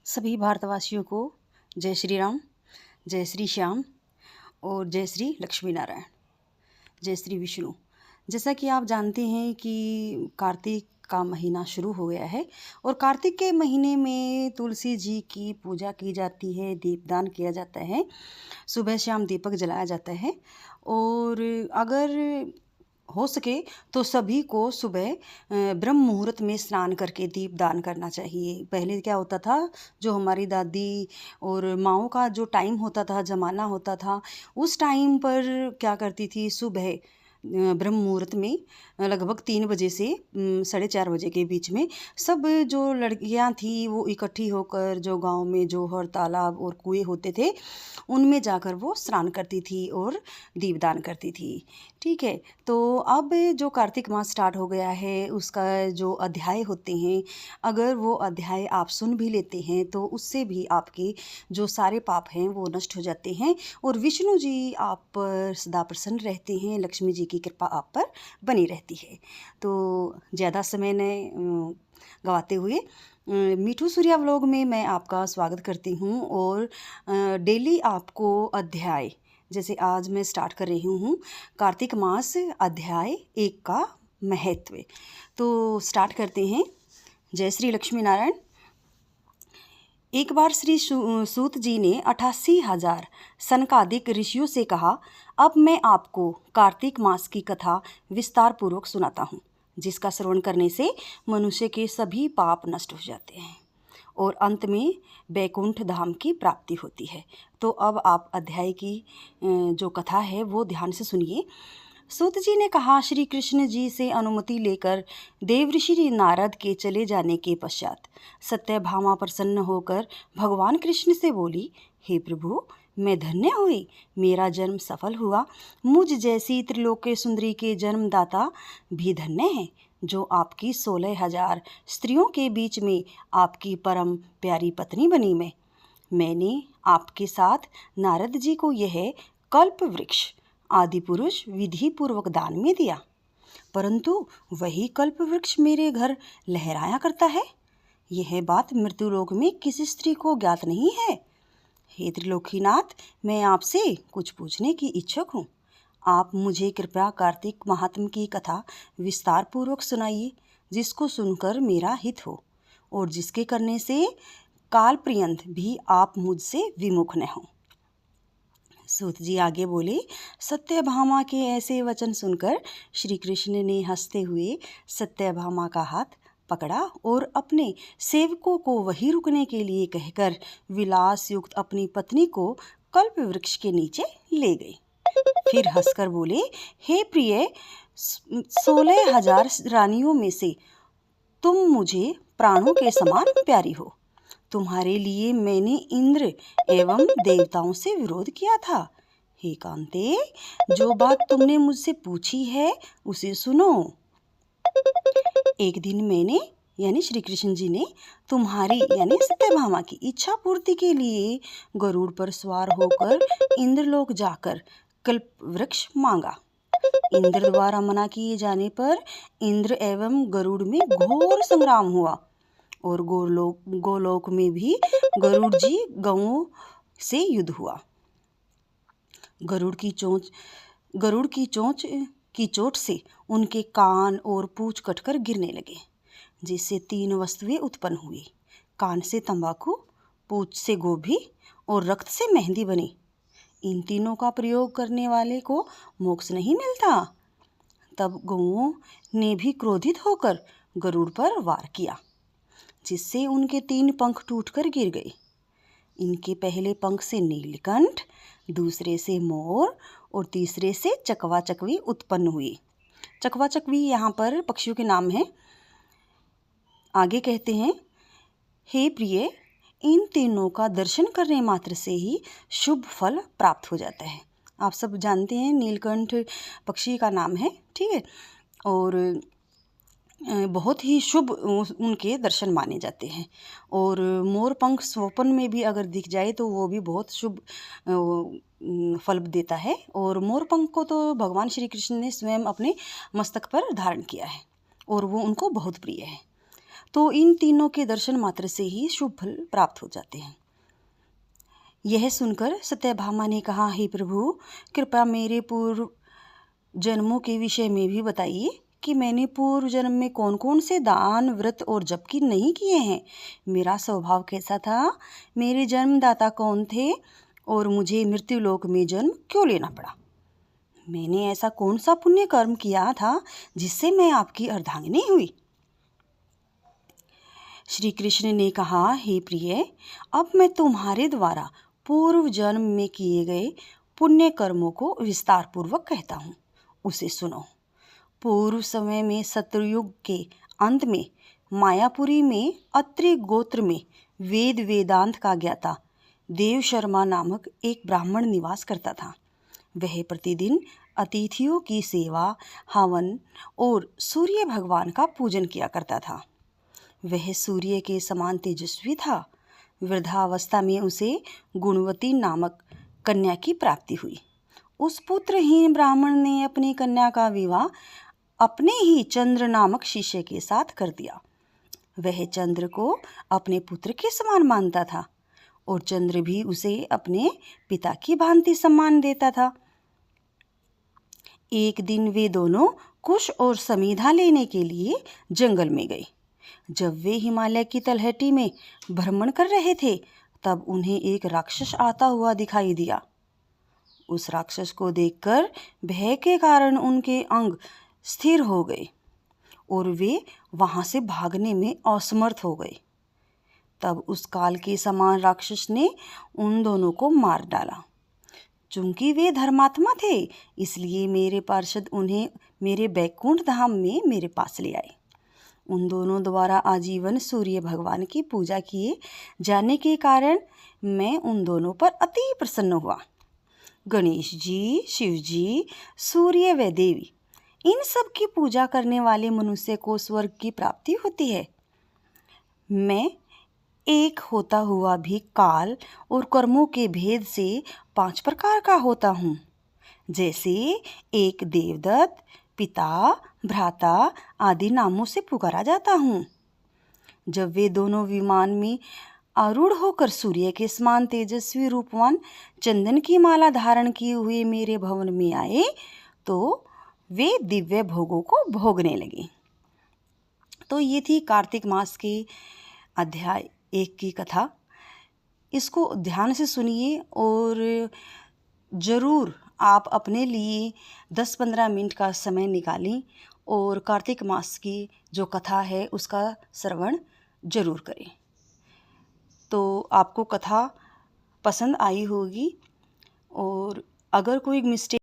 सभी भारतवासियों को जय श्री राम, जय श्री श्याम और जय श्री लक्ष्मी नारायण, जय श्री विष्णु। जैसा कि आप जानते हैं कि कार्तिक का महीना शुरू हो गया है और कार्तिक के महीने में तुलसी जी की पूजा की जाती है, दीपदान किया जाता है, सुबह शाम दीपक जलाया जाता है। और अगर हो सके तो सभी को सुबह ब्रह्म मुहूर्त में स्नान करके दीप दान करना चाहिए। पहले क्या होता था, जो हमारी दादी और माँओं का जो टाइम होता था, ज़माना होता था, उस टाइम पर क्या करती थी, सुबह ब्रह्म मुहूर्त में लगभग 3 बजे से 4:30 बजे के बीच में सब जो लड़कियां थी वो इकट्ठी होकर जो गांव में जो हर तालाब और कुएं होते थे उनमें जाकर वो स्नान करती थी और दीपदान करती थी। ठीक है, तो अब जो कार्तिक मास स्टार्ट हो गया है उसका जो अध्याय होते हैं, अगर वो अध्याय आप सुन भी लेते हैं तो उससे भी आपके जो सारे पाप हैं वो नष्ट हो जाते हैं और विष्णु जी आप पर सदा प्रसन्न रहते हैं, लक्ष्मी जी की कृपा आप पर बनी रहती है। तो ज़्यादा समय न गवाते हुए मीठू सूर्या व्लॉग में मैं आपका स्वागत करती हूँ और डेली आपको अध्याय, जैसे आज मैं स्टार्ट कर रही हूँ कार्तिक मास अध्याय 1 का महत्व। तो स्टार्ट करते हैं। जय श्री लक्ष्मी नारायण। एक बार श्री सूत जी ने 88,000 सनकादिक ऋषियों से कहा, अब मैं आपको कार्तिक मास की कथा विस्तार पूर्वक सुनाता हूँ, जिसका श्रवण करने से मनुष्य के सभी पाप नष्ट हो जाते हैं और अंत में बैकुंठ धाम की प्राप्ति होती है। तो अब आप अध्याय की जो कथा है वो ध्यान से सुनिए। सूत जी ने कहा, श्री कृष्ण जी से अनुमति लेकर देवऋषि नारद के चले जाने के पश्चात सत्यभामा प्रसन्न होकर भगवान कृष्ण से बोली, हे प्रभु, मैं धन्य हुई, मेरा जन्म सफल हुआ। मुझ जैसी त्रिलोक्य सुंदरी के जन्मदाता भी धन्य है, जो आपकी 16,000 स्त्रियों के बीच में आपकी परम प्यारी पत्नी बनी। मैंने आपके साथ नारद जी को यह कल्प वृक्ष आदि पुरुष विधि पूर्वक दान में दिया, परंतु वही कल्प वृक्ष मेरे घर लहराया करता है। यह बात मृत्युलोक में किसी स्त्री को ज्ञात नहीं है। हे त्रिलोकीनाथ, मैं आपसे कुछ पूछने की इच्छुक हूँ। आप मुझे कृपया कार्तिक महात्म की कथा विस्तार पूर्वक सुनाइए, जिसको सुनकर मेरा हित हो और जिसके करने से काल पर्यंत भी आप मुझसे विमुख न हों। सूत जी आगे बोले, सत्यभामा के ऐसे वचन सुनकर श्री कृष्ण ने हंसते हुए सत्यभामा का हाथ पकड़ा और अपने सेवकों को वहीं रुकने के लिए कहकर विलास युक्त अपनी पत्नी को कल्प वृक्ष के नीचे ले गए। फिर हंसकर बोले, हे प्रिय, 16,000 रानियों में से तुम मुझे प्राणों के समान प्यारी हो। तुम्हारे लिए मैंने इंद्र एवं देवताओं से विरोध किया था। हे कांते, जो बात तुमने मुझसे पूछी है उसे सुनो। एक दिन मैंने यानी श्री कृष्ण जी ने तुम्हारी यानी सत्यभामा की इच्छा पूर्ति के लिए गरुड़ पर सवार होकर इंद्रलोक जाकर कल्प वृक्ष मांगा। इंद्र द्वारा मना किए जाने पर इंद्र एवं गरुड़ में घोर संग्राम हुआ और गोलोक में भी गरुड़ जी गौओं से युद्ध हुआ। गरुड़ की चोट से उनके कान और पूंछ कटकर गिरने लगे, जिससे 3 वस्तुएं उत्पन्न हुई। कान से तंबाकू, पूंछ से गोभी और रक्त से मेहंदी बनी। इन तीनों का प्रयोग करने वाले को मोक्ष नहीं मिलता। तब गौओं ने भी क्रोधित होकर गरुड़ पर वार किया, जिससे उनके 3 पंख टूटकर गिर गए। इनके पहले पंख से नीलकंठ, दूसरे से मोर और तीसरे से चकवा चकवी उत्पन्न हुई। चकवा चकवी यहाँ पर पक्षियों के नाम हैं। आगे कहते हैं, हे प्रिय, इन तीनों का दर्शन करने मात्र से ही शुभ फल प्राप्त हो जाता है। आप सब जानते हैं नीलकंठ पक्षी का नाम है, ठीक है, और बहुत ही शुभ उनके दर्शन माने जाते हैं। और मोरपंख स्वप्न में भी अगर दिख जाए तो वो भी बहुत शुभ फल देता है। और मोरपंख को तो भगवान श्री कृष्ण ने स्वयं अपने मस्तक पर धारण किया है और वो उनको बहुत प्रिय है। तो इन तीनों के दर्शन मात्र से ही शुभ फल प्राप्त हो जाते हैं। यह सुनकर सत्यभामा ने कहा, हे प्रभु, कृपया मेरे पूर्व जन्मों के विषय में भी बताइए कि मैंने पूर्व जन्म में कौन कौन से दान, व्रत और जप की नहीं किए हैं। मेरा स्वभाव कैसा था, मेरे जन्मदाता कौन थे और मुझे मृत्युलोक में जन्म क्यों लेना पड़ा। मैंने ऐसा कौन सा पुण्य कर्म किया था जिससे मैं आपकी अर्धांगिनी हुई। श्री कृष्ण ने कहा, हे प्रिय, अब मैं तुम्हारे द्वारा पूर्व जन्म में किए गए पुण्य कर्मों को विस्तार पूर्वक कहता हूँ, उसे सुनो। पूर्व समय में सतयुग के अंत में मायापुरी में अत्रि गोत्र में वेद वेदांत का ज्ञाता देव शर्मा नामक एक ब्राह्मण निवास करता था। वह प्रतिदिन अतिथियों की सेवा, हवन और सूर्य भगवान का पूजन किया करता था। वह सूर्य के समान तेजस्वी था। वृद्धावस्था में उसे गुणवती नामक कन्या की प्राप्ति हुई। उस पुत्रहीन ब्राह्मण ने अपनी कन्या का विवाह अपने ही चंद्र नामक शिष्य के साथ कर दिया। वह चंद्र को अपने पुत्र के समान मानता था और चंद्र भी उसे अपने पिता की भांति सम्मान देता था। एक दिन वे दोनों कुश और समीधा लेने के लिए जंगल में गए। जब वे हिमालय की तलहटी में भ्रमण कर रहे थे, तब उन्हें एक राक्षस आता हुआ दिखाई दिया। उस राक्षस को देखकर भय के कारण उनके अंग स्थिर हो गए और वे वहां से भागने में असमर्थ हो गए। तब उस काल के समान राक्षस ने उन दोनों को मार डाला। चूंकि वे धर्मात्मा थे, इसलिए मेरे पार्षद उन्हें मेरे बैकुंठ धाम में मेरे पास ले आए। उन दोनों द्वारा आजीवन सूर्य भगवान की पूजा किए जाने के कारण मैं उन दोनों पर अति प्रसन्न हुआ। गणेश जी, शिव जी, सूर्य व देवी, इन सब की पूजा करने वाले मनुष्य को स्वर्ग की प्राप्ति होती है। मैं एक होता हुआ भी काल और कर्मों के भेद से 5 प्रकार का होता हूँ। जैसे एक देवदत्त, पिता, भ्राता आदि नामों से पुकारा जाता हूँ। जब वे दोनों विमान में आरूढ़ होकर सूर्य के समान तेजस्वी रूपवान चंदन की माला धारण किए हुए मेरे भवन में आए, तो वे दिव्य भोगों को भोगने लगे। तो ये थी कार्तिक मास के अध्याय 1 की कथा। इसको ध्यान से सुनिए और ज़रूर आप अपने लिए 10-15 मिनट का समय निकालें और कार्तिक मास की जो कथा है उसका श्रवण ज़रूर करें। तो आपको कथा पसंद आई होगी और अगर कोई मिस्टेक